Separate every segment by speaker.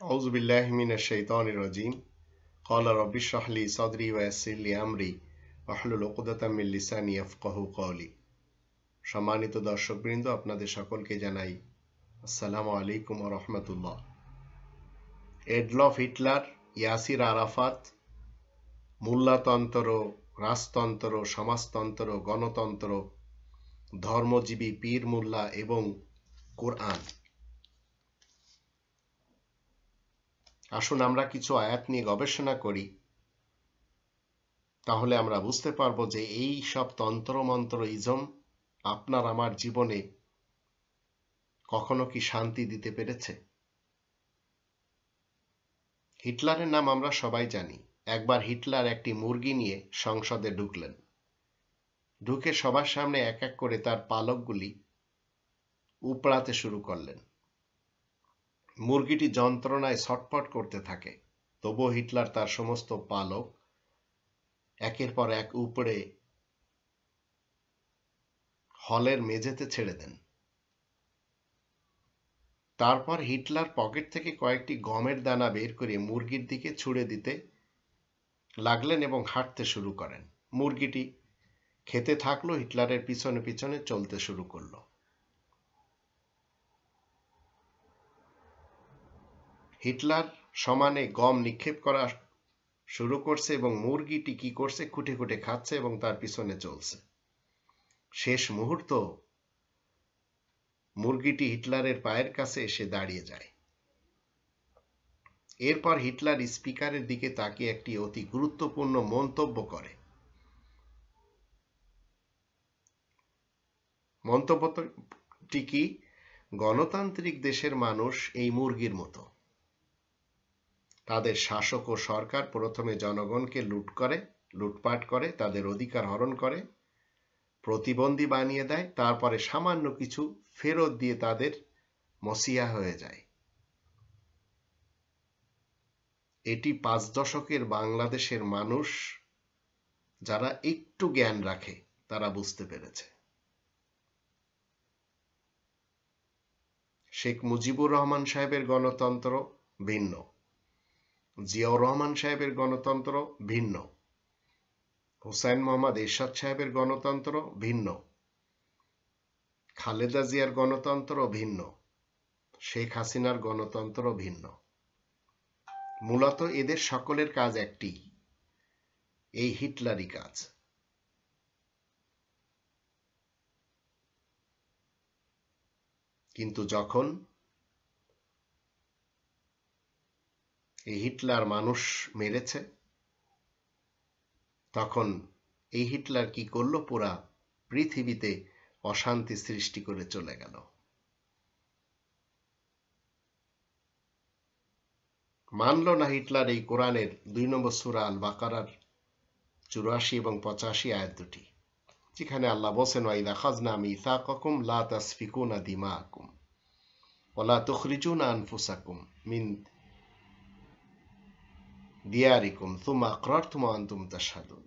Speaker 1: أعوذ بالله من الشيطان الرجيم قال رب اشرح لي صدري ويسر لي أمري واحلل عقدة من লিসানি ইয়াফকাহু কওলি। সম্মানিত দর্শকবৃন্দ, আপনাদের সকলকে জানাই আসসালামু আলাইকুম ওয়া রাহমাতুল্লাহ। এডলফ হিটলার, ইয়াসির আরাফাত, মূল্যতন্ত্র, রাজতন্ত্র, সমাজতন্ত্র, গণতন্ত্র, ধর্মজীবী পীর মোল্লা এবং কোরআন। আসুন আমরা কিছু আয়াত নিয়ে গবেষণা করি, তাহলে আমরা বুঝতে পারবো যে এই সব তন্ত্রমন্ত্র ইজম আপনার আমার জীবনে কখনো কি শান্তি দিতে পেরেছে। হিটলারের নাম আমরা সবাই জানি। একবার হিটলার একটি মুরগি নিয়ে সংসদে ঢুকলেন। ঢুকে সবার সামনে এক এক করে তার পালকগুলি উপড়াতে শুরু করলেন। মুরগিটি যন্ত্রণায় ছটফট করতে থাকে, তবুও হিটলার তার সমস্ত পালক একের পর এক উপড়ে হলের মেঝেতে ছেড়ে দেন। তারপর হিটলার পকেট থেকে কয়েকটি গমের দানা বের করে মুরগির দিকে ছুঁড়ে দিতে লাগলেন এবং হাঁটতে শুরু করেন। মুরগিটি খেতে থাকলো, হিটলারের পিছনে পিছনে চলতে শুরু করলো। হিটলার সমানে গম নিক্ষেপ করা শুরু করছে এবং মুরগিটি কি করছে, খুঁটে খুঁটে খাচ্ছে এবং তার পিছনে চলছে। শেষ মুহূর্ত মুরগিটি হিটলারের পায়ের কাছে এসে দাঁড়িয়ে যায়। এরপর হিটলার স্পিকারের দিকে তাকিয়ে একটি অতি গুরুত্বপূর্ণ মন্তব্য করে। মন্তব্যটি কি? গণতান্ত্রিক দেশের মানুষ এই মুরগির মতো। তাদের শাসক ও সরকার প্রথমে জনগণকে লুটপাট করে, তাদের অধিকার হরণ করে, প্রতিবন্ধী বানিয়ে দেয়, তারপরে সামান্য কিছু ফেরত দিয়ে তাদের মসিহা হয়ে যায়। এটি 5 দশকের বাংলাদেশের মানুষ যারা একটু জ্ঞান রাখে তারা বুঝতে পেরেছে। শেখ মুজিবুর রহমান সাহেবের গণতন্ত্র ভিন্ন, জিয়াউর রহমান সাহেবের গণতন্ত্র ভিন্ন, হুসাইন মোহাম্মদ এরশাদ সাহেবের গণতন্ত্র ভিন্ন, খালেদা জিয়ার গণতন্ত্র ভিন্ন, শেখ হাসিনার গণতন্ত্র ভিন্ন। মূলত এদের সকলের কাজ একটি, এই হিটলারি কাজ। কিন্তু যখন এই হিটলার মানুষ মেরেছে, তখন এই হিটলার কি করলো? পুরা পৃথিবীতে অশান্তি সৃষ্টি করে চলে গেল। মানল না হিটলার এই কোরআনের 2 নম্বর সূরা আল বাকারার 84 এবং 85 আয়াত দুটি, যেখানে আল্লাহ বলেন, ওয়াইদা খাযনা মিসাকাকুম লা তাসফিকুনা দিমাআকুম ওয়া লা তুখরিজুনা আনফুসাকুম মিন দিয়ারিকুম সুম্মা আকরারতুম ওয়া আনতুম তাশহাদুন।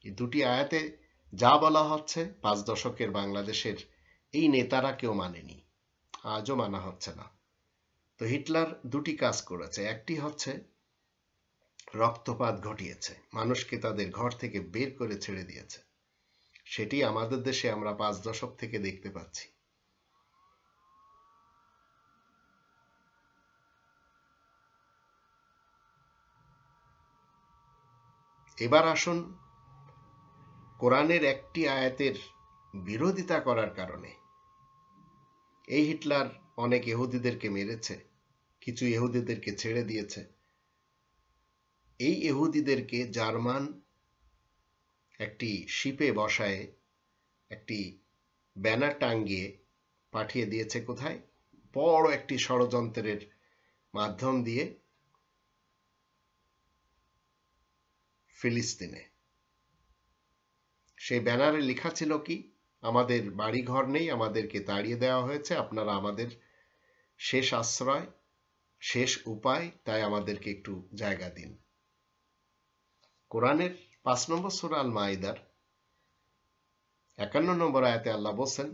Speaker 1: এই দুটি আয়াতে যা বলা হচ্ছে 5 দশকের বাংলাদেশের এই নেতারা কেউ মানেনি, আজও মানা হচ্ছে না। তো হিটলার দুটি কাজ করেছে। একটি হচ্ছে রক্তপাত ঘটিয়েছে, মানুষকে তাদের ঘর থেকে বের করে ছেড়ে দিয়েছে। সেটি আমাদের দেশে আমরা 5 দশক থেকে দেখতে পাচ্ছি। এবার আসুন, কোরআনের একটি আয়াতের বিরোধিতা করার কারণে এই হিটলার অনেক ইহুদিদেরকে মেরেছে, কিছু ইহুদিদেরকে ছেড়ে দিয়েছে। এই ইহুদিদেরকে জার্মান একটি শিপে বসায় একটি ব্যানার টাঙ্গিয়ে পাঠিয়ে দিয়েছে কোথায়? বড় একটি ষড়যন্ত্রের মাধ্যম দিয়ে ফিলিস্তিনে। সেই ব্যানারে লেখা ছিল কি? আমাদের বাড়িঘর নেই, আমাদেরকে তাড়িয়ে দেওয়া হয়েছে, আপনারা আমাদের শেষ আশ্রয়, শেষ উপায়, তাই আমাদেরকে একটু জায়গা দিন। কোরআনের 5 নম্বর সূরা আল মাইদার 51 নম্বর আয়াতে আল্লাহ বলেন,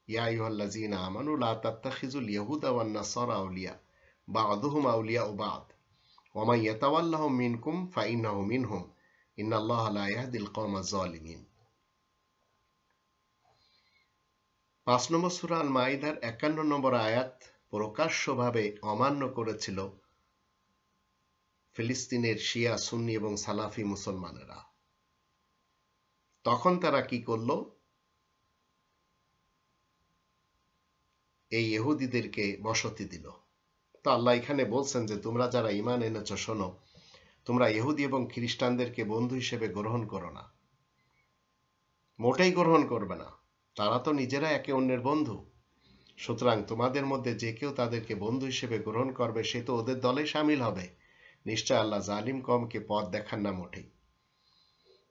Speaker 1: ইয়া আইয়ুহাল্লাযীনা আমানু লা তাত্তাখিযুল ইয়াহুদা ওয়ান নাসারা আউলিয়া বা'দুহুম আউলিয়াউ বা'দ ওয়া মান ইয়াতাওয়াল্লাহুম মিনকুম ফাইন্নাহু মিনহুম ইন্নাল্লাহা লা ইয়াহদিল কওমাজ জালিমিন। 5 নম্বর সূরা আল মাইদার 51 নম্বর আয়াত প্রকাশ্যভাবে অমান্য করেছিল ফিলিস্তিনের শিয়া, সুন্নি এবং সালাফি মুসলমানেরা। তখন তারা কি করল? এই ইহুদিদেরকে বসতি দিল। তো আল্লাহ এখানে বলছেন যে তোমরা যারা ঈমান এনেছো শোনো, তোমরা ইহুদি এবং খ্রিস্টানদেরকে বন্ধু হিসেবে গ্রহণ করো না, মোটেই গ্রহণ করবে না। তারা তো নিজেরা একে অন্যের বন্ধু। সুতরাং তোমাদের মধ্যে যে কেউ তাদেরকে বন্ধু হিসেবে গ্রহণ করবে সে তো ওদের দলে সামিল হবে। নিশ্চয় আল্লাহ জালিম কওমকে পথ দেখান না মোটেই।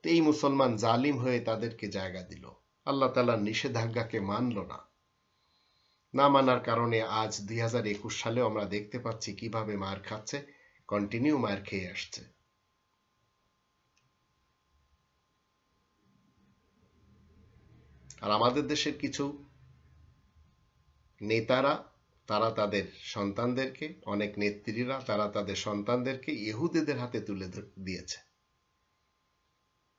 Speaker 1: তো এই মুসলমান জালিম হয়ে তাদেরকে জায়গা দিল, আল্লাহ তাআলার নিষেধাজ্ঞাকে মানল না। না মানার কারণে আজ 2021 সালেও আমরা দেখতে পাচ্ছি কিভাবে মার খাচ্ছে, কন্টিনিউ মার খেয়ে আসছে। আর আমাদের দেশের কিছু নেতারা, তারা তাদের সন্তানদেরকে, অনেক নেত্রীরা তারা তাদের সন্তানদেরকে ইহুদিদের হাতে তুলে দিয়েছে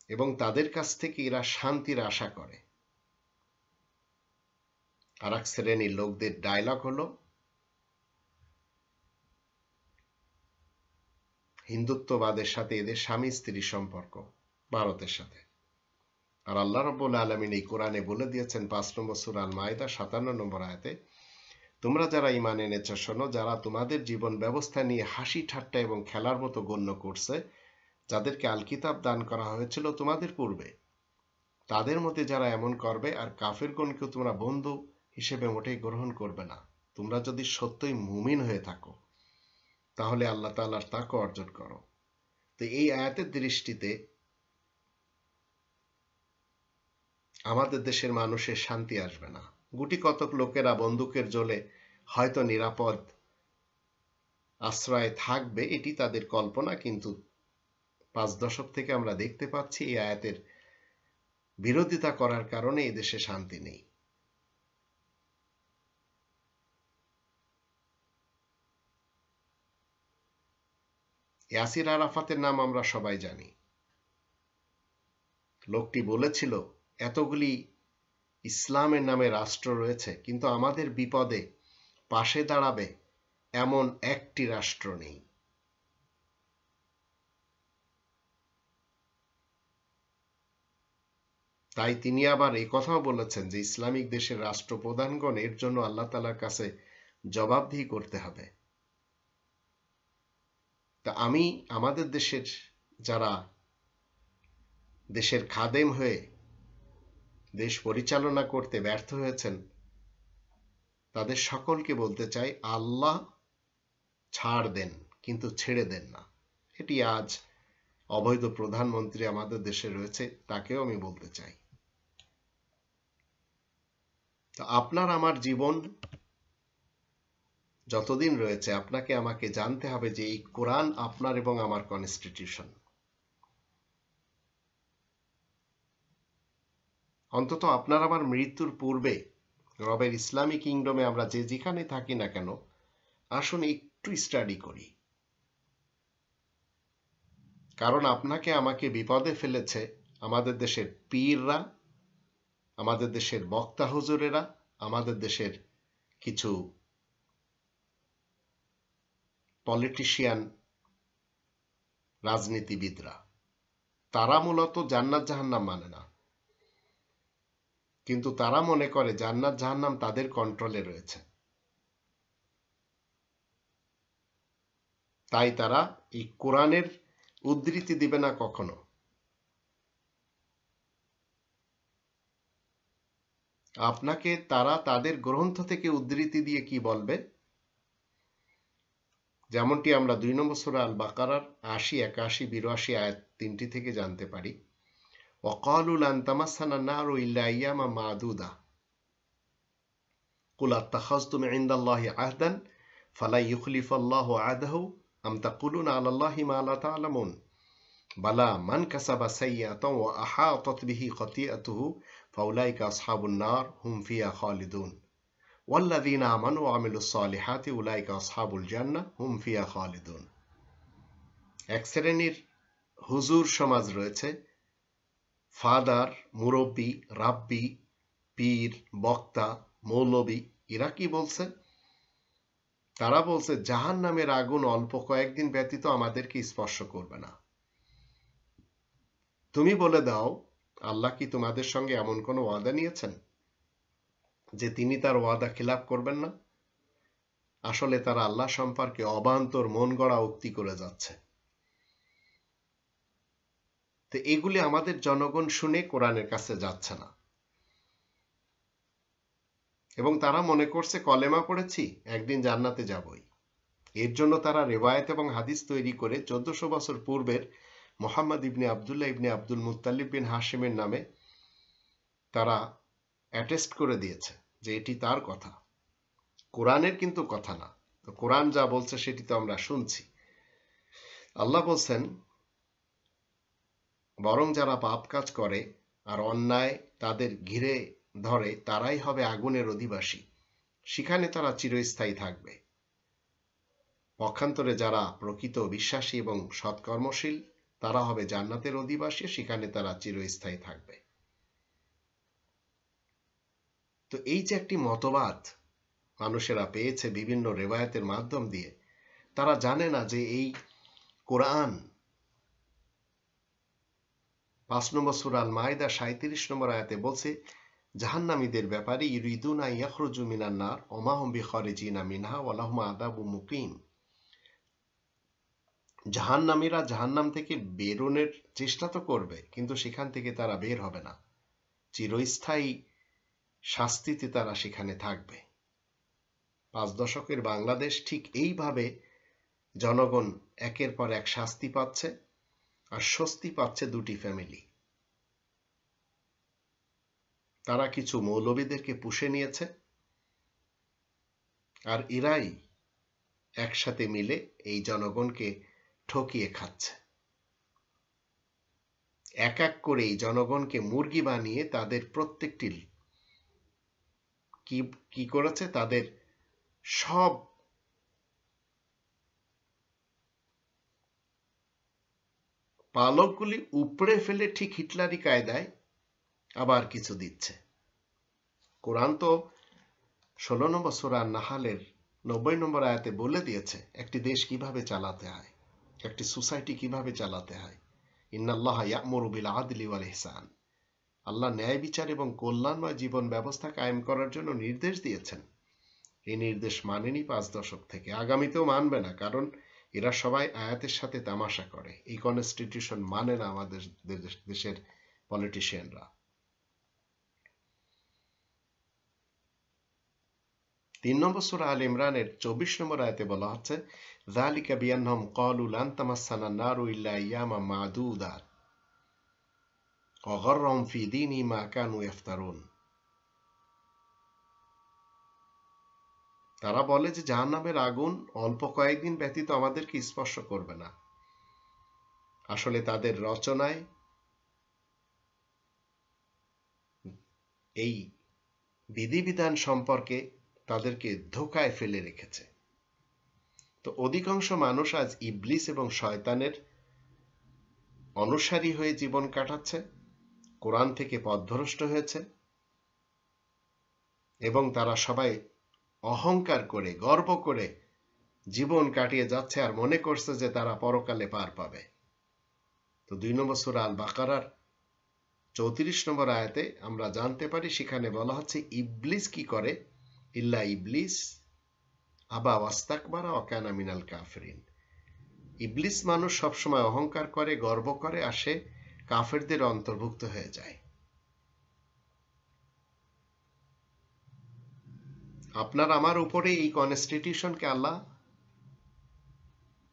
Speaker 1: এবং তাদের কাছ থেকে এরা শান্তির আশা করে। আর এক শ্রেণীর লোকদের ডায়লগ হলো হিন্দুত্ববাদের সাথে এদের স্বামী স্ত্রীর সম্পর্ক ভারতের সাথে। আর আল্লাহ রাব্বুল আলামিন এই কোরআনে বলে দিয়েছেন 5 নম্বর সূরা আল মাইদা 57 নম্বর আয়াতে, তোমরা যারা ঈমান এনেছো শোনো, যারা তোমাদের জীবন ব্যবস্থা নিয়ে হাসি ঠাট্টা এবং খেলার মতো গণ্য করছে, যাদেরকে আল কিতাব দান করা হয়েছিল তোমাদের পূর্বে, তাদের মধ্যে যারা এমন করবে আর কাফেরগণকে তোমরা বন্ধু হিসেবে মোটেই গ্রহণ করবে না। তোমরা যদি সত্যই মুমিন হয়ে থাকো তাহলে আল্লাহ তাআলার তাকওয়া অর্জন করো। তো এই আয়াতের দৃষ্টিতে আমাদের দেশের মানুষের শান্তি আসবে না। গুটি কতক লোকেরা বন্দুকের জোরে হয়তো নিরাপদ আশ্রয়ে থাকবে, এটি তাদের কল্পনা, কিন্তু 5 দশক থেকে আমরা দেখতে পাচ্ছি এই আয়াতের বিরোধিতা করার কারণে এই দেশে শান্তি নেই। ইয়াসির আরাফাতের নাম আমরা সবাই জানি। লোকটি বলেছিল এতগুলি ইসলামের নামে রাষ্ট্র রয়েছে, কিন্তু আমাদের বিপদে পাশে দাঁড়াবে এমন একটি রাষ্ট্র নেই। তাই তিনি আবার এই কথাও বলেছেন যে ইসলামিক দেশের রাষ্ট্রপ্রধানগণ এর জন্য আল্লাহ তাআলার কাছে জবাবদিহি করতে হবে। তা আমি আমাদের দেশের যারা দেশের খাদেম হয়ে দেশ পরিচালনা করতে ব্যর্থ হয়েছেন তাদের সকলকে বলতে চাই, আল্লাহ ছাড় দেন কিন্তু ছেড়ে দেন না। এটি আজ অবৈধ প্রধানমন্ত্রী আমাদের দেশে রয়েছে, তাকেও আমি বলতে চাই। তো আপনার আমার জীবন যতদিন রয়েছে আপনাকে আমাকে জানতে হবে যে এই কোরআন আপনার এবং আমার কনস্টিটিউশন। অন্তত আপনার আমার মৃত্যুর পূর্বে রবের ইসলামী কিংডমে আমরা যে যেখানে থাকি না কেন, আসুন একটু স্টাডি করি। কারণ আপনাকে আমাকে বিপদে ফেলেছে আমাদের দেশের পীররা, আমাদের দেশের বক্তা হুজুরেরা, আমাদের দেশের কিছু পলিটিশিয়ান, রাজনীতিবিদরা। তারা মূলত জান্নাত জাহান্নাম মানে না, কিন্তু তারা মনে করে জান্নাত জাহান্নাম তাদের কন্ট্রোলে রয়েছে। তাই তারা এই কোরআনের উদ্ধৃতি দিবে না কখনো। আপনাকে তারা তাদের গ্রন্থ থেকে উদ্ধৃতি দিয়ে কি বলবে, যেমনটি আমরা 2 নম্বর সূরা আল বাকারার 80, 81, 82 আয়াত 3টি থেকে জানতে পারি। ওয়াকালু লান তামাসসানা নারু ইল্লা আইয়ামা মাদুদা কুল আত্তাখাযতুম ইনদাল্লাহি আহদান ফালা ইউখলিফাল্লাহু আহদাহু আম তাকুলুনা আলাল্লাহি মা লা তা'লামুন বালা মান কাসাবা সাইয়্যাতান ওয়া আহাতাত বিহি খাতিআতুহু ফাউলাইকা আসহাবুন নার হুম ফিহা খালিদুন ওয়াল্লাযীনা আমানু ওয়া আমিলুস সালিহাতি উলাইকা আসহাবুল জান্নাহ হুম ফিহা খালিদুন। এক শ্রেণীর হুজুর সমাজ রয়েছে, ফাদার, মুরব্বী, রাব্বি, পীর, বক্তা, মৌলবী। এরা কি বলছে? তারা বলছে জাহান্নামের আগুন অল্প কয়েকদিন ব্যতীত আমাদেরকে স্পর্শ করবে না। তুমি বলে দাও, আল্লাহ কি তোমাদের সঙ্গে এমন কোনো ওয়াদা নিয়েছেন যে তিনি তার ওয়াদা খিলাফ করবেন না? আসলে তারা আল্লাহ সম্পর্কে অবান্তর মন গড়া উক্তি করে যাচ্ছে। তো এগুলি আমাদের জনগণ শুনে কোরআনের কাছে যাচ্ছে না, এবং তারা মনে করছে কলেমা পড়েছি, একদিন জান্নাতে যাবই। এর জন্য তারা রেওয়ায়েত এবং হাদিস তৈরি করে 1400 বছর পূর্বের মোহাম্মদ ইবনে আবদুল্লাহ ইবনে আব্দুল মুত্তালিব বিন হাশিমের নামে তারা অ্যাটেস্ট করে দিয়েছে যে এটি তার কথা, কোরআনের কিন্তু কথা না। তো কোরআন যা বলছে সেটি তো আমরা শুনছি। আল্লাহ বলছেন, বরং যারা পাপ কাজ করে আর অন্যায় তাদের ঘিরে ধরে তারাই হবে আগুনের অধিবাসী, সেখানে তারা চিরস্থায়ী থাকবে। পক্ষান্তরে যারা প্রকৃত বিশ্বাসী এবং সৎকর্মশীল তারা হবে জান্নাতের অধিবাসী, সেখানে তারা চিরস্থায়ী থাকবে। তো এই যে একটি মতবাদ মানুষেরা পেয়েছে বিভিন্ন রেওয়ায়াতের মাধ্যম দিয়ে, তারা জানে না যে এই কোরআন 5 নম্বর সূরা আল মাইদা 37 নম্বর আয়াতে বলছে জাহান্নামীদের ব্যাপারে, ইউরিদুনা ইয়াখরুজু মিনান নার ওয়া মা হুম বিখারিজিনা মিনহা ওয়া লাহুম আযাবুম মুকিম। জাহান্নামীরা জাহান্নাম থেকে বেরোনোর চেষ্টা তো করবে, কিন্তু সেখান থেকে তারা বের হবে না, চিরস্থায়ী শাস্তিতে তারা সেখানে থাকবে। 5 দশকের বাংলাদেশ ঠিক এইভাবে জনগণ একের পর এক শাস্তি পাচ্ছে, আর স্বস্তি পাচ্ছে দুটি ফ্যামিলি। তারা কিছু মৌলবীদেরকে পুষে নিয়েছে, আর এরাই একসাথে মিলে এই জনগণকে ঠকিয়ে খাচ্ছে। এক এক করে এই জনগণকে মুরগি বানিয়ে তাদের প্রত্যেকটি কি করেছে, তাদের সব পালকগুলি উপড়ে ফেলে ঠিক হিটলারি কায়দায় আবার কিছু দিচ্ছে। কোরআন তো 16 নম্বর সূরা নাহালের 90 নম্বর আয়াতে বলে দিয়েছে একটি দেশ কিভাবে চালাতে হয়, একটি সোসাইটি কিভাবে চালাতে হয়। ইন্নাল্লাহা ইয়া'মুরু বিল আদলি ওয়াল ইহসান। আল্লাহ ন্যায় বিচার এবং কল্যাণময় জীবন ব্যবস্থা কায়েম করার জন্য নির্দেশ দিয়েছেন। এই নির্দেশ মানেনি 5 দশক থেকে, আগামীতেও মানবে না, কারণ এরা সবাই আয়াতের সাথে তামাশা করে। এই কনস্টিটিউশন মানে না আমাদের দেশের পলিটিশিয়ানরা। 3 নম্বর সূরা আল ইমরানের 24 নম্বর আয়াতে বলা হচ্ছে, যালিকা বিআন্নাহুম ক্বালু লান তামাসসানা নারু ইল্লা আইয়ামান মা'দুদাত ওয়া গাররাহুম ফি দীনিহিম মা কানু ইফতারুন। তারা বলে যে জাহান্নামের আগুন অল্প কয়েকদিন ব্যতীত আমাদেরকে স্পর্শ করবে না। আসলে তাদের রচনায় এই বিধিবিধান সম্পর্কে তাদেরকে ধোঁকায় ফেলে রেখেছে। তো অধিকাংশ মানুষ আজ ইবলিস এবং শয়তানের অনুসারী হয়ে জীবন কাটাচ্ছে, কোরআন থেকে পথভ্রষ্ট হয়েছে, এবং তারা সবাই অহংকার করে গর্ব করে জীবন কাটিয়ে যাচ্ছে আর মনে করছে যে তারা পরকালে পার পাবে। তো 2 নম্বর সূরা আল বাকারার 34 নম্বর আয়াতে আমরা জানতে পারি, সেখানে বলা হচ্ছে ইবলিস কি করে, ইল্লা ইবলিস আবা ওয়াস্তাকবারা ওয়া কানা মিনাল কাফিরিন। ইবলিস মানুষ সবসময় অহংকার করে, গর্ব করে, আর সে কাফেরদের অন্তর্ভুক্ত হয়ে যায়। আপনার আমার উপরে এই কনস্টিটিউশনকে আল্লাহ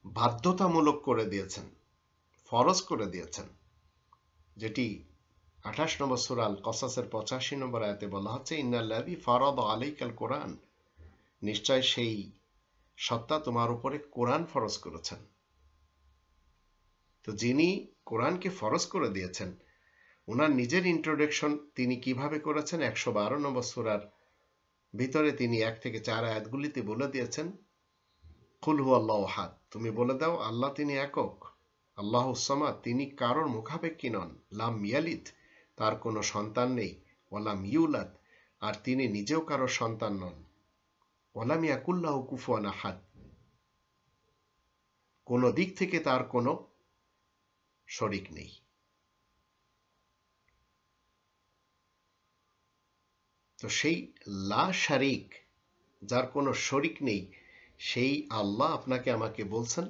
Speaker 1: বাধ্যতামূলক করে দিয়েছেন, ফরজ করে দিয়েছেন, যেটি 28 নম্বর সূরা আল কসাসের 85 নম্বর আয়াতে বলা হচ্ছে, ইন্নাল্লাযী ফারাদা আলাইকাল কোরআন, নিশ্চয় সেই সত্তা তোমার উপরে কোরআন ফরজ করেছেন। তো যিনি কোরআনকে ফরজ করে দিয়েছেন, ওনার নিজের ইন্ট্রোডাকশন তিনি কিভাবে করেছেন 112 নম্বর সূরার ভিতরে তিনি 1 থেকে 4 আয়াতগুলিতে বলে দিয়েছেন, কুল হুয়াল্লাহু আহাদ, তুমি বলে দাও আল্লাহ তিনি একক, আল্লাহুস সামাদ, তিনি কারোর মুখাপেক্ষী নন, লাম ইয়ালিদ, তার কোনো সন্তান নেই, ওয়ালাম ইউলাদ, আর তিনি নিজেও কারোর সন্তান নন, ওয়ালাম ইয়াকুল লাহু কুফুয়ান আহাদ, কোনো দিক থেকে তার কোনো শরীক নেই। তো সেই লা শারিক, যার কোনো শরিক নেই, সেই আল্লাহ আপনাকে আমাকে বলছেন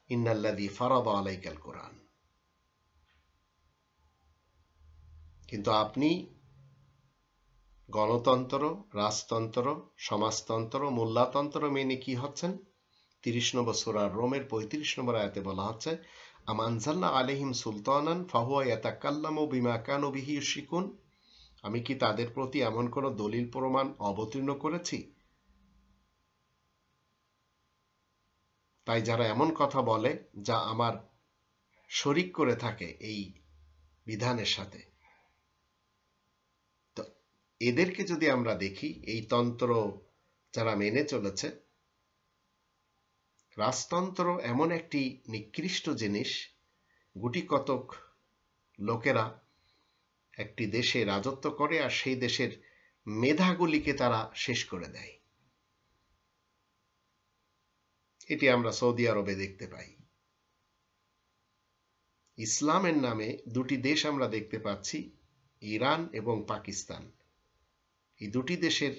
Speaker 1: ইন্নাল্লাযী ফারাদা আলাইকাল কোরআন। কিন্তু আপনি গণতন্ত্র, রাজতন্ত্র, সমাজতন্ত্র, মোল্লাতন্ত্র মেনে কি হচ্ছেন? 30 নম্বর সূরা রোমের 35 নম্বর আয়াতে বলা হচ্ছে, আম আনজালনা আলাইহিম সুলতানান ফাহুয়া ইয়াতাকাল্লামু বিমা কানু বিহি ইউশরিকুন, আমি কি তাদের প্রতি এমন কোন দলিল প্রমাণ অবতীর্ণ করেছি তাই যারা এমন কথা বলে যা আমার শরিক করে থাকে এই বিধানের সাথে? তো এদেরকে যদি আমরা দেখি, এই তন্ত্র যারা মেনে চলেছে, রাজতন্ত্র এমন একটি নিকৃষ্ট জিনিস, গুটি কতক লোকেরা একটি দেশে রাজত্ব করে আর সেই দেশের মেধাগুলিকে তারা শেষ করে দেয়। এটি আমরা সৌদি আরবে দেখতে পাই। ইসলামের নামে দুটি দেশ আমরা দেখতে পাচ্ছি, ইরান এবং পাকিস্তান। এই দুটি দেশের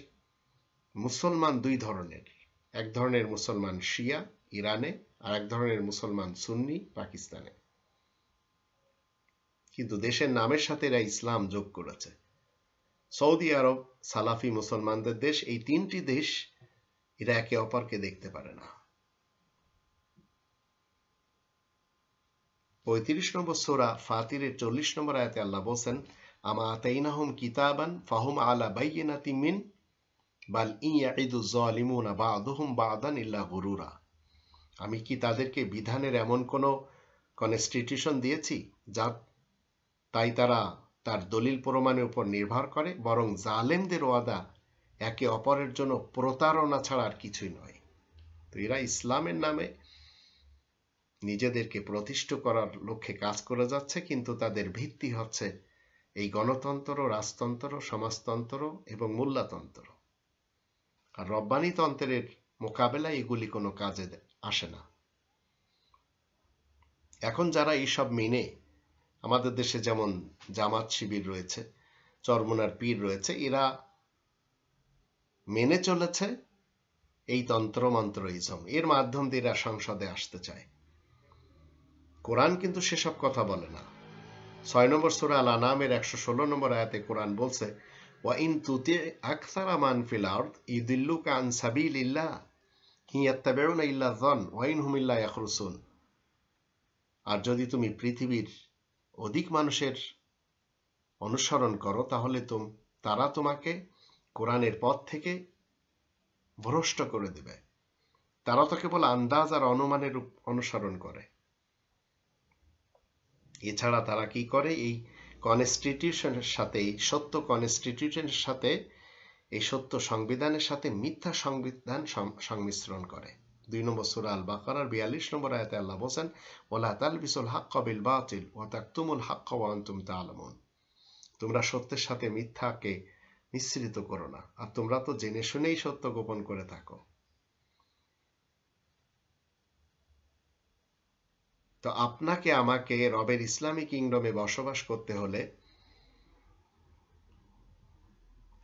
Speaker 1: মুসলমান দুই ধরনের, এক ধরনের মুসলমান শিয়া ইরানে, আর এক ধরনের মুসলমান সুন্নি পাকিস্তানে। কিন্তু দেশের নামের সাথে এরা ইসলাম যোগ করেছে। সৌদি আরব সালাফি মুসলমানদের দেশ, এই তিনটি দেশ এরা একে অপরকে দেখতে পারে না। 35 নম্বর সূরা ফাতিরের 40 নম্বর আয়াতে আল্লাহ বলেন, আমা আতাইনাহুম কিতাবান ফাহুম আলা বাইয়িনাতিন মিন বাল ইয়াইদু যালিমুনা বা'দুহুম বা'দান ইল্লা গুরুরা, আমি কি তাদেরকে বিধানের এমন কোন কনস্টিটিউশন দিয়েছি যা তাই তারা তার দলিল প্রমাণের উপর নির্ভর করে, বরং জালেমদের ওয়াদা একে অপরের জন্য প্রতারণা ছাড়া আর কিছুই নয়। তো এরা ইসলামের নামে নিজেদেরকে প্রতিষ্ঠিত করার লক্ষ্যে কাজ করে যাচ্ছে, কিন্তু তাদের ভিত্তি হচ্ছে এই গণতন্ত্র, রাজতন্ত্র, সমাজতন্ত্র এবং মোল্লাতন্ত্র। আর রব্বানি তন্ত্রের মোকাবেলায় এগুলি কোনো কাজে আসে না। এখন যারা এইসব মেনে, আমাদের দেশে যেমন জামাত শিবির রয়েছে, চরমোনার পীর রয়েছে, এরা মেনে চলেছে এই তন্ত্রমন্ত্র ইজম, এর মাধ্যম দিয়ে এরা সংসদে আসতে চায়। কোরআন কিন্তু সেসব কথা বলে না। 6 নম্বর সূরা আল আনামের 116 নম্বর আয়াতে কোরআন বলছে, ওয়া ইন তুতি আকসারা মান ফিল আরদ ইউদিল্লুকা আন সাবিলিল্লাহ ইয়াত্তাবিউনা ইল্লা যন ওয়া ইন হুম ইল্লা ইয়াখরুসুন, আর যদি তুমি পৃথিবীর অধিক মানুষের অনুসরণ করো তাহলে তারা তোমাকে কোরআনের পথ থেকে ভ্রষ্ট করে দেবে। তারা তো কেবল আন্দাজ আর অনুমানের অনুসরণ করে। এছাড়া তারা কি করে, এই কনস্টিটিউশনের সাথে, এই সত্য কনস্টিটিউশনের সাথে, এই সত্য সংবিধানের সাথে মিথ্যা সংবিধান সংমিশ্রণ করে। 2 নম্বর সূরা আল বাকারার 42 নম্বর আয়াতে আল্লাহ বলেন, ওয়ালা তালবিসুল হাক্কা বিল বাতিল ওয়া তাকতুমুল হাক্কা ওয়া আনতুম তা'লামুন, তোমরা সত্যের সাথে মিথ্যাকে মিশ্রিত করো না, আর তোমরা তো জেনে শুনেই সত্য গোপন করে থাকো। তো আপনাকে আমাকে রবের ইসলামী কিংডমে বসবাস করতে হলে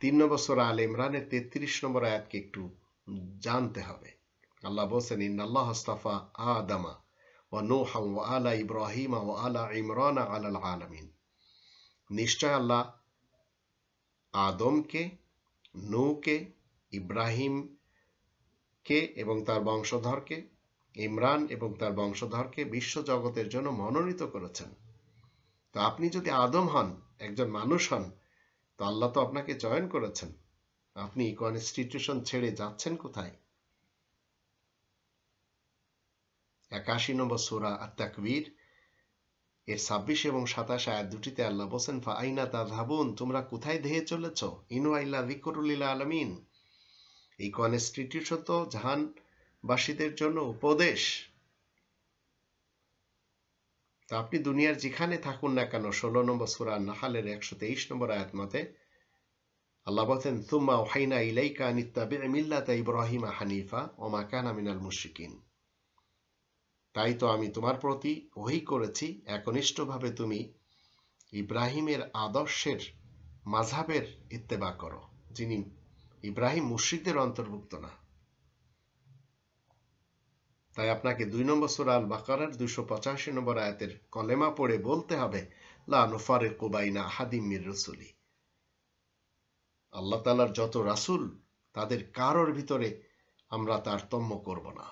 Speaker 1: 3 নম্বর সূরা আল ইমরানের 33 নম্বর আয়াতকে একটু জানতে হবে। আল্লাহ বলেন, ইন্নাল্লাহ আস্তাফা আদামা ওয়া নূহা ওয়া আলা ইব্রাহিমা ওয়া আলা ইমরান আলাল আলামিন, নিশ্চয় আল্লাহ আদমকে, নূহকে, ইব্রাহিমকে এবং তার বংশধরকে, ইমরান এবং তার বংশধরকে বিশ্ব জগতের জন্য মনোনীত করেছেন। তো আপনি যদি আদম হন, একজন মানুষ হন, তো আল্লাহ তো আপনাকে চয়ন করেছেন। আপনি কনস্টিটিউশন ছেড়ে যাচ্ছেন কোথায়? 81 নম্বর সূরা আত-তাকবীর এর 26 এবং 27 আয়াত দুটিতে আল্লাহ বলেন, ফাআইনা তাযহাবুন, তোমরা কোথায় ধেয়ে চলেছ? ইন হুয়া ইল্লা যিকরুল লিল আলামিন, এই কনস্টিটিউশন তো জাহানবাসীদের জন্য উপদেশ। তা আপনি দুনিয়ার যেখানে থাকুন না কেন, 16 নম্বর সূরা নাহলের 123 নম্বর আয়াত মতে আল্লাহ বলেন, সুম্মা ওহাইনা ইলাইকা আন ইত্তাবি' মিল্লাতা ইব্রাহিমা হানিফা ওয়া মা কানা মিনাল মুশরিকিন। তাই তো আমি তোমার প্রতি ওহী করেছি, একনিষ্ঠভাবে তুমি ইব্রাহিমের আদর্শের মাযহাবের ইত্তেবা করো, যিনি ইব্রাহিম মুশরিকদের অন্তর্ভুক্ত না। তাই আপনাকে 2 নম্বর সূরা আল বাকারার 285 নম্বর আয়াতের কলেমা পড়ে বলতে হবে, লা নুফারিকু বাইনা আহাদিম মির রুসুলি। আল্লাহ তাআলার যত রাসূল, তাদের কারোর ভিতরে আমরা তারতম্য করব না।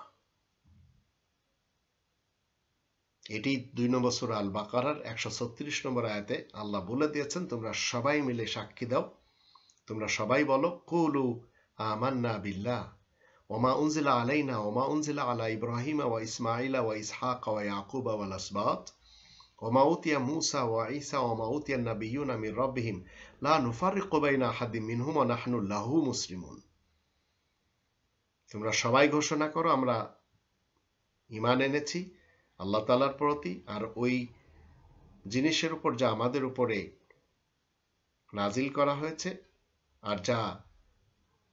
Speaker 1: এটি 2 নম্বর সূরা আল বাকারার 136 নম্বর আয়াতে আল্লাহ বলে দিয়েছেন, তোমরা সবাই মিলে সাক্ষী দাও, তোমরা সবাই বলো, কুলু আমান্না বিল্লাহ ওমা উনজিলা আলাইনা ওমা উনজিলা আলা ইব্রাহিম ওয়া ইসমাঈলা ওয়া ইসহাক ওয়া ইয়াকুব ওয়াল আসবাত ওমা উতিয়া মূসা ওয়া ঈসা ওমা উতিয়া নাবিয়্যুনা মির রাব্বিহিম লা নুফারিকু বাইনা আহাদিম মিনহুম ওয়া নাহনু লাহু মুসলিমুন। তোমরা সবাই ঘোষণা করো, আমরা ঈমান এনেছি আল্লাহ তাআলার প্রতি, আর ওই জিনিসের উপর যা আমাদের উপরে নাজিল করা হয়েছে, আর যা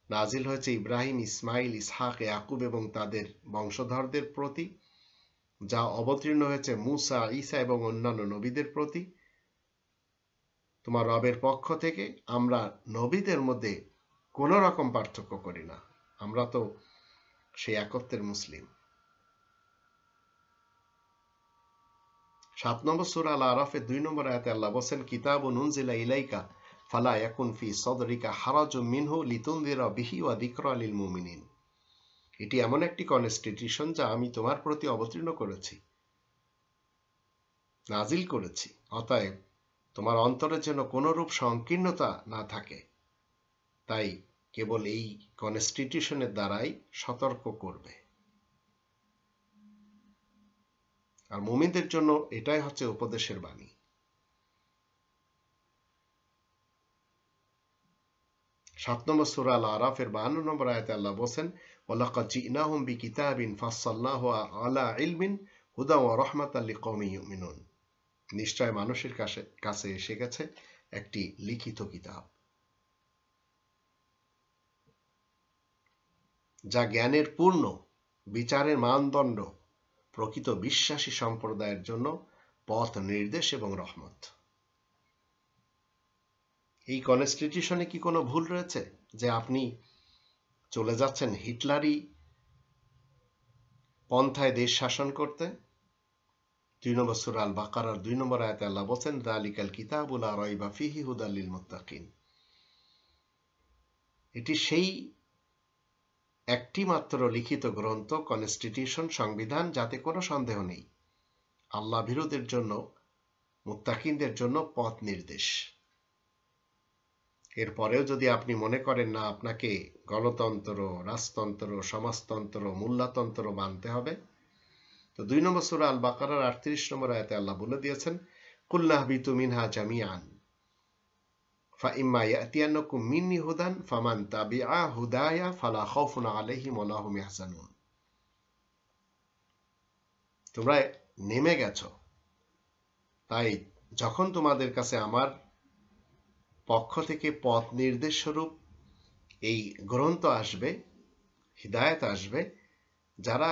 Speaker 1: নাজিল হয়েছে ইব্রাহিম, ইসমাইল, ইসহাক, ইয়াকুব এবং তাদের বংশধরদের প্রতি, যা অবতীর্ণ হয়েছে মূসা, ঈসা এবং অন্যান্য নবীদের প্রতি তোমার রবের পক্ষ থেকে, আমরা নবীদের মধ্যে কোনো রকম পার্থক্য করি না, আমরা তো সেই একত্বের মুসলিম। 7 নম্বর সূরা আল আরাফের 2 নম্বর আয়াতে আল্লাহ বলেন, কিতাবুন উনজিলা ইলাইকা ফালা ইয়াকুন ফি সদরিকা হারাজুম মিনহু লিতুনদিরা বিহি ওয়া যিকরা লিল মুমিনিন। এটি এমন একটি কনস্টিটিউশন যা আমি তোমার প্রতি অবতীর্ণ করেছি, নাজিল করেছি, অতএব তোমার অন্তরের যেন কোনো রূপ সংকীর্ণতা না থাকে। তাই কেবল এই কনস্টিটিউশনের দ্বারাই সতর্ক করবে। আর মুমিনদের জন্য এটাই হচ্ছে উপদেশের বাণী। 7 নম্বর সূরা আল আরাফের 52 নম্বর আয়াতে আল্লাহ বলেন, ওয়ালাকাদ জিনাহুম বিকিতাবিন ফাসসালনাহু আলা ইলমিন হুদা ওয়া রাহমাতাল লিকওমিন ইউমিনুন। নিশ্চয় মানুষের কাছে এসে গেছে একটি লিখিত কিতাব, যা জ্ঞানের পূর্ণ, বিচারের মানদণ্ড, প্রকৃত বিশ্বাসী সম্প্রদায়ের জন্য পথ নির্দেশ এবং রহমত। এই কনস্টিটিউশনে কি কোনো ভুল রয়েছে যে আপনি চলে যাচ্ছেন হিটলারি পন্থায় দেশ শাসন করতে? 2 নম্বর সূরা আল বাকারার 2 নম্বর আয়াতে আল্লাহ বলেন, যালিকাল কিতাবু লা রাইবা ফীহি হুদাল লিল মুত্তাকিন। এটি সেই একটি মাত্র লিখিত গ্রন্থ, কনস্টিটিউশন, সংবিধান, যাতে কোনো সন্দেহ নেই, আল্লাহ ভীরুদের জন্য, মুত্তাকিনদের জন্য পথ নির্দেশ। এরপরেও যদি আপনি মনে করেন না আপনাকে গণতন্ত্র, রাজতন্ত্র, সমাজতন্ত্র, মূল্যতন্ত্র মানতে হবে, তো 2 নম্বর সূরা আল বাকারার 38 নম্বর আয়াতে আল্লাহ বলে দিয়েছেন, কুল নাহবিতু মিনহা জামিআন ফাইম্মা ইয়াতিয়ান্নাকুম মিন্নি হুদান ফামান তাবিআ হুদায়া ফালা খাউফুন আলাইহিম ওয়া লা হুম ইয়াহজানুন। তোমরা নেমে গেছো, তাই যখন তোমাদের কাছে আমার পক্ষ থেকে পথ নির্দেশ স্বরূপ এই গ্রন্থ আসবে, হিদায়াত আসবে, যারা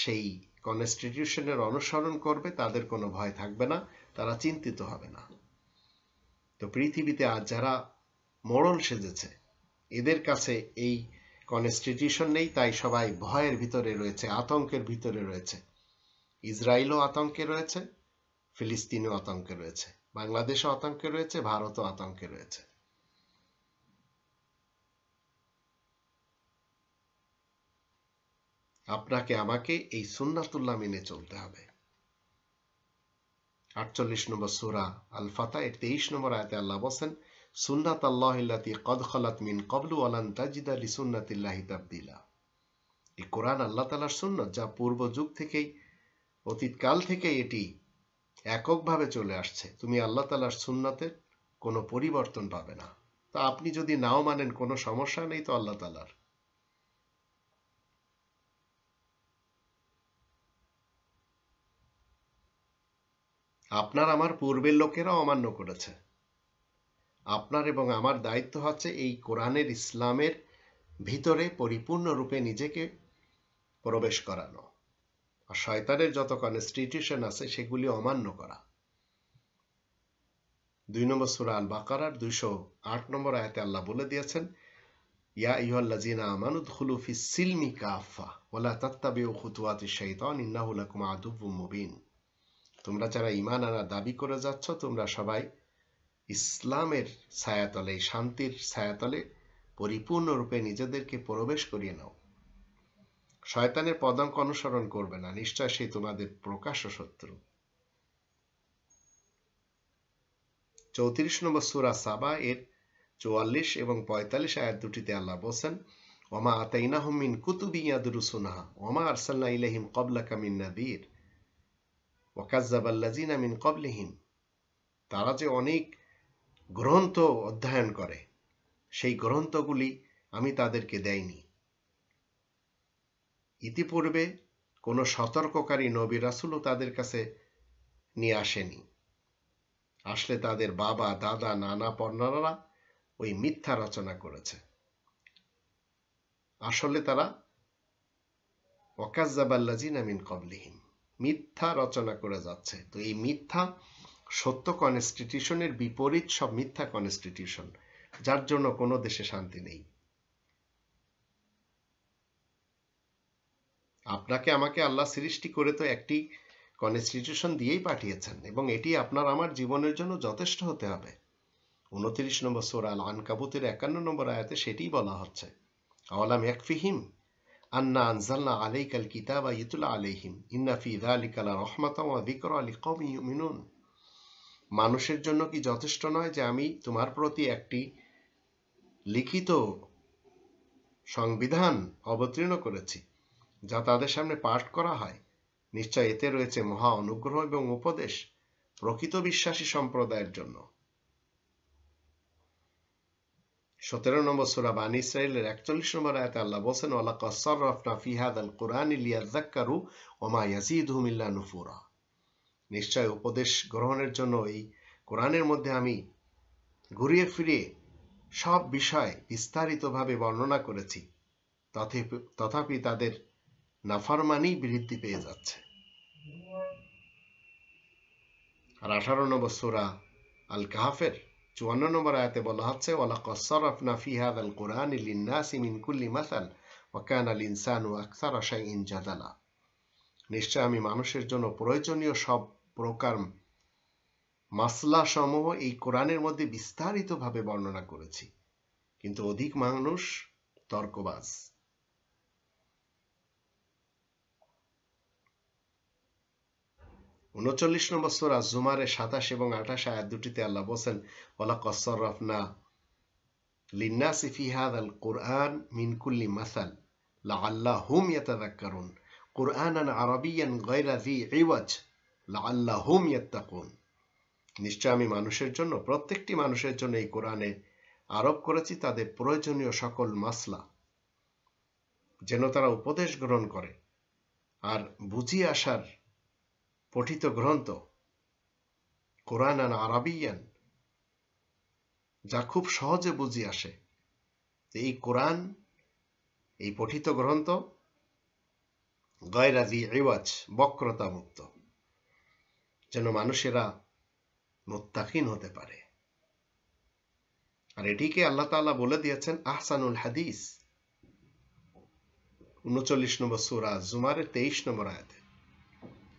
Speaker 1: সেই কনস্টিটিউশনের অনুসরণ করবে তাদের কোনো ভয় থাকবে না, তারা চিন্তিত হবে না। তো পৃথিবীতে আজ যারা মোড়ল সেজেছে, এদের কাছে এই কনস্টিটিউশন নেই, তাই সবাই ভয়ের ভিতরে রয়েছে, আতঙ্কের ভিতরে রয়েছে। ইসরায়েলও আতঙ্কে রয়েছে, ফিলিস্তিনও আতঙ্কে রয়েছে, বাংলাদেশও আতঙ্কে রয়েছে, ভারতও আতঙ্কে রয়েছে। আপনাকে আমাকে এই সুন্নাতুল্লাহ মেনে চলতে হবে। 48 নম্বর সূরা আল ফাতহ এর 23 নম্বর আয়াতে আল্লাহ বলেন, সুন্নাতাল্লাহিল্লাতী ক্বাদ খালাত মিন ক্বাবলু ওয়া লান তাজিদা লিসুন্নাতিল্লাহি তাবদীলা। এই কোরআন আল্লাহ তাআলার সুন্নাত, যা পূর্ব যুগ থেকেই, অতীতকাল থেকে এটি এককভাবে চলে আসছে। তুমি আল্লাহ তাআলার সুন্নাতের কোনো পরিবর্তন পাবে না। তা আপনি যদি নাও মানেন, কোনো সমস্যা নেই তো আল্লাহ তাআলার। আপনার আমার পূর্বের লোকেরা অমান্য করেছে। আপনার এবং আমার দায়িত্ব হচ্ছে এই কোরআনের ইসলামের ভিতরে পরিপূর্ণরূপে নিজেকে প্রবেশ করানো, আর শয়তানের যত কনস্টিটিউশন আছে সেগুলি অমান্য করা। 2 নম্বর সূরা আল বাকারার 208 নম্বর আয়াতে আল্লাহ বলে দিয়েছেন, ইয়া আইয়ুহাল্লাযীনা আমানু উদখুলু ফিস সিলমি কাফা ওয়া লা তাত্তাবিউ খুতুওয়াতিশ শাইতান ইন্নাহু লাকুম আদুউম মুবিন। তোমরা যারা ঈমান আনার দাবি করে যাচ্ছ, তোমরা সবাই ইসলামের ছায়াতলে, শান্তির ছায়াতলে পরিপূর্ণরূপে নিজেদেরকে প্রবেশ করিয়ে নাও। শয়তানের পদাঙ্ক অনুসরণ করবে না, নিশ্চয় সে তোমাদের প্রকাশ্য শত্রু। 34 নম্বর সূরা সাবা এর 44 এবং 45 আয়াত দুটিতে আল্লাহ বলেন, ওমা আতাইনাহুম মিন কুতুবিন ইয়াদরুসুনাহা ওমা আরসালনা ইলাইহিম ক্বাবলাকা মিন নাযীর ওয়া কাযযাবাল্লাযীনা মিন ক্বাবলিহিম। তারা যে অনেক গ্রন্থ অধ্যয়ন করে, সেই গ্রন্থগুলি আমি তাদেরকে দেইনি। ইতিপূর্বে কোনো সতর্ককারী নবী রাসূলও তাদের কাছে নিয়ে আসেনি। আসলে তাদের বাবা, দাদা, নানা পর্নারা ওই মিথ্যা রচনা করেছে। আসলে তারা ওয়াকাযযাবাল্লাযীনা মিন ক্বাবলিহিম, মিথ্যা রচনা করে যাচ্ছে। তো এই মিথ্যা সত্য কনস্টিটিউশনের বিপরীত সব মিথ্যা কনস্টিটিউশন, যার জন্য কোনো দেশে শান্তি নেই। আপনাকে আমাকে আল্লাহ সৃষ্টি করে তো একটি কনস্টিটিউশন দিয়েই পাঠিয়েছেন, এবং এটি আপনার আমার জীবনের জন্য যথেষ্ট হতে হবে। 29 নম্বর সূরা আল আনকাবুতের 51 নম্বর আয়াতে সেটিই বলা হচ্ছে, আওয়ালাম ইয়াকফিহিম আন্না আনজালনা আলাইকাল কিতাবা ইউতলা আলাইহিম ইন্না ফি যালিকা লারাহমাতাও ওয়া যিকরা লিকওমিন ইউমিনুন। মানুষের জন্য কি যথেষ্ট নয় যে আমি তোমার প্রতি একটি লিখিত সংবিধান অবতীর্ণ করেছি, যা তাদের সামনে পাঠ করা হয়? নিশ্চয় এতে রয়েছে মহা অনুগ্রহ এবং উপদেশ প্রকৃত বিশ্বাসী সম্প্রদায়ের জন্য। 17 নম্বর সূরা বানী ইসরাঈলের 41 নম্বর আয়াতে আল্লাহ বলেন, ওয়ালাকাদ সাররাফনা ফি হাযাল কুরআনি লিয়াযাক্কারু ওয়া মা ইয়াযীদুহুম ইল্লা নুফুরা। নিশ্চয় উপদেশ গ্রহণের জন্য এই কোরআনের মধ্যে আমি ঘুরিয়ে ফিরিয়ে সব বিষয় বিস্তারিতভাবে বর্ণনা করেছি, তথাপি তাদের নাফরমানি বৃদ্ধি পেয়ে যাচ্ছে। আর 18 নম্বর সূরা আল কাহফের 54 নম্বর আয়াতে বলা হচ্ছে, ওয়ালাকাদ সাররাফনা ফি হাযাল কুরআনি লিন-নাসি মিন কুল্লি মাসাল ওয়া কানা আল-ইনসানু আকসারা শাইইন জাদালা। নিশ্চয় আমি মানুষের জন্য প্রয়োজনীয় সব প্রকার মাসলা সমূহ এই কোরআনের মধ্যে বিস্তারিতভাবে বর্ণনা করেছি, কিন্তু অধিক মানুষ তর্কবাজ। 39 নম্বর সূরা জুমারের 27 এবং 28 আয়াত দুটিতে আল্লাহ বলেন, ওয়ালাকাদ সাররাফনা লিন-নাসি ফি হাযাল কুরআন মিন কুল্লি মাসাল লাআল্লাহুম ইয়াতাযাক্কারুন কুরআনান আরাবিয়্যান গায়রা যী ইওয়াজ লাআল্লাহুম ইয়াত্তাকুন। নিশ্চয় আমি মানুষের জন্য, প্রত্যেকটি মানুষের জন্য এই কোরআনে আরোপ করেছি তাদের প্রয়োজনীয় সকল মাসলা, যেন তারা উপদেশ গ্রহণ করে। আর বুঝিয়ে আসার পঠিত গ্রন্থ কুরআনান আরাবিয়ান, যা খুব সহজে বুঝিয়ে আসে। এই কোরআন, এই পঠিত গ্রন্থ গায়রা যী ইওয়াজ, বক্রতা মুক্ত, যেন মানুষেরা মুত্তাকিন হতে পারে। আর এটিকে আল্লাহ তাআলা বলে দিয়েছেন আহসানুল হাদিস 39 নম্বর সূরা জুমারের 23 নম্বর আয়াতে,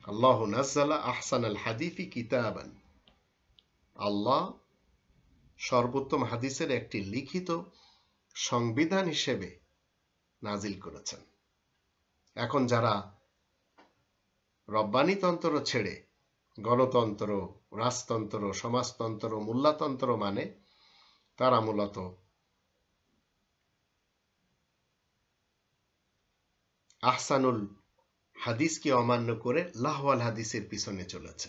Speaker 1: আল্লাহু নাযালা আহসানাল হাদিসি কিতাবান। আল্লাহ সর্বোত্তম হাদিসের একটি লিখিত সংবিধান হিসেবে নাজিল করেছেন। এখন যারা রব্বানিতন্ত্র ছেড়ে গণতন্ত্র, রাজতন্ত্র, সমাজতন্ত্র, মোল্লাতন্ত্র মানে, তারা মূলত আহসানুল হাদিসকে অমান্য করে লাহওয়াল হাদিসের পিছনে চলেছে।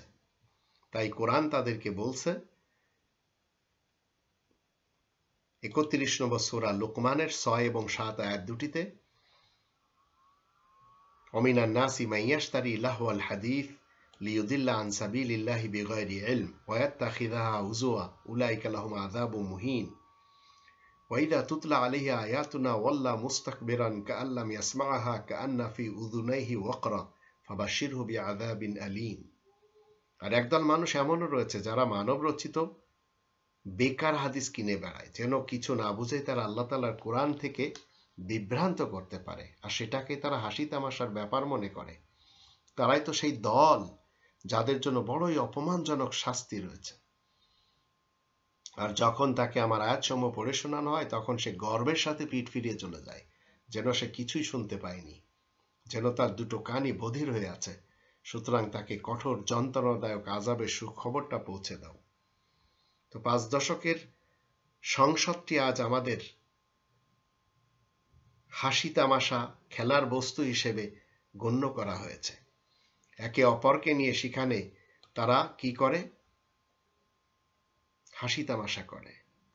Speaker 1: তাই কোরআন তাদেরকে বলছে 31 নম্বর সূরা লুকমানের 6 এবং 7 আয়াত দুটিতে, ওমিনান নাসি মান ইয়াশতারি লাহওয়াল হাদিস লিয়ুদিল্লা আন সাবিলিল্লাহি বিগাইরি ইলম ওয়া ইয়াত্তাখিযাহা হুজুয়া উলাইকা লাহুম আযাবুম মুহিন ওয়া ইযা তুতলা আলাইহি আয়াতুনা ওয়াল্লা মুস্তাকবিরান কাআল্লাম ইয়াসমাআহা কাআন্না ফি উযুনাইহি ওয়াকরা ফাবাশশিরহু বিআযাবিন আলীম। আর একদল মানুষ এমনও রয়েছে যারা মানব রচিত বেকার হাদিস কিনে বেড়ায়, যেন কিছু না বুঝে তারা আল্লাহ তাআলার কোরআন থেকে বিভ্রান্ত করতে পারে, আর সেটাকে তারা হাসি তামাশার ব্যাপার মনে করে। তারাই তো সেই দল যাদের জন্য বড়ই অপমানজনক শাস্তি রয়েছে। আর যখন তাকে আমার আয়াতসমূহ পড়ে শোনানো হয় তখন সে গর্বের সাথে পিঠ ফিরিয়ে চলে যায়, যেন সে কিছুই শুনতে পায়নি, যেন তার দুটো কানই বধির হয়ে আছে। সুতরাং তাকে কঠোর যন্ত্রণাদায়ক আযাবের সুখবরটা পৌঁছে দাও। তো 5 দশকের সংসদটি আজ আমাদের হাসি তামাশা খেলার বস্তু হিসেবে গণ্য করা হয়েছে। একে অপরকে নিয়ে সেখানে তারা কি করে? হাসি তামাশা করে।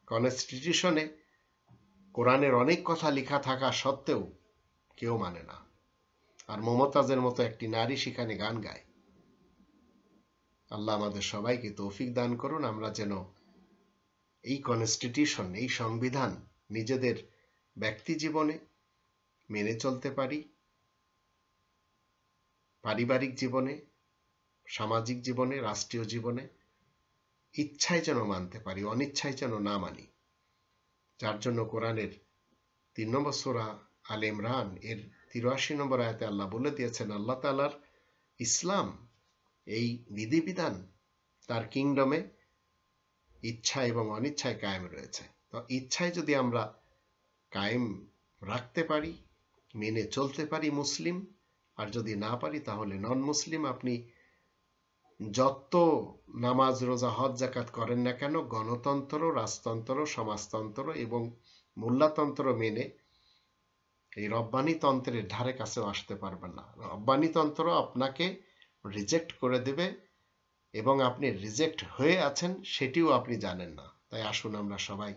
Speaker 1: কনস্টিটিউশনে কোরআনের অনেক কথা লেখা থাকা সত্ত্বেও কেউ মানে না। আর মমতাজের মতো একটি নারী সেখানে গান গায়। আল্লাহ আমাদের সবাইকে তৌফিক দান করুন, আমরা যেন এই কনস্টিটিউশন, এই সংবিধান নিজেদের ব্যক্তি জীবনে মেনে চলতে পারি, পারিবারিক জীবনে, সামাজিক জীবনে, রাষ্ট্রীয় জীবনে ইচ্ছায় যেন মানতে পারি, অনিচ্ছায় যেন না মানি। যার জন্য কোরআনের 3 নম্বর সূরা আলে ইমরান এর 83 নম্বর আয়াতে আল্লাহ বলে দিয়েছেন, আল্লাহ তাআলার ইসলাম, এই বিধিবিধান তার কিংডমে ইচ্ছা এবং অনিচ্ছায় কায়েম রয়েছে। তো ইচ্ছায় যদি আমরা কায়েম রাখতে পারি, মেনে চলতে পারি মুসলিম, আর যদি না পারি তাহলে নন মুসলিম। আপনি যত নামাজ রোজা হজ যাকাত করেন না কেন, গণতন্ত্র, রাজতন্ত্র, সমাজতন্ত্র এবং মোল্লাতন্ত্র মেনে এই রব্বানি তন্ত্রের ধারে কাছেও আসতে পারবেন না। রব্বানি তন্ত্র আপনাকে রিজেক্ট করে দেবে এবং আপনি রিজেক্ট হয়ে আছেন সেটিও আপনি জানেন না। তাই আসুন আমরা সবাই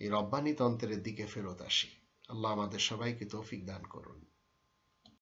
Speaker 1: এই রব্বানি তন্ত্রের দিকে ফেরত আসি। আল্লাহ আমাদের সবাইকে তৌফিক দান করুন।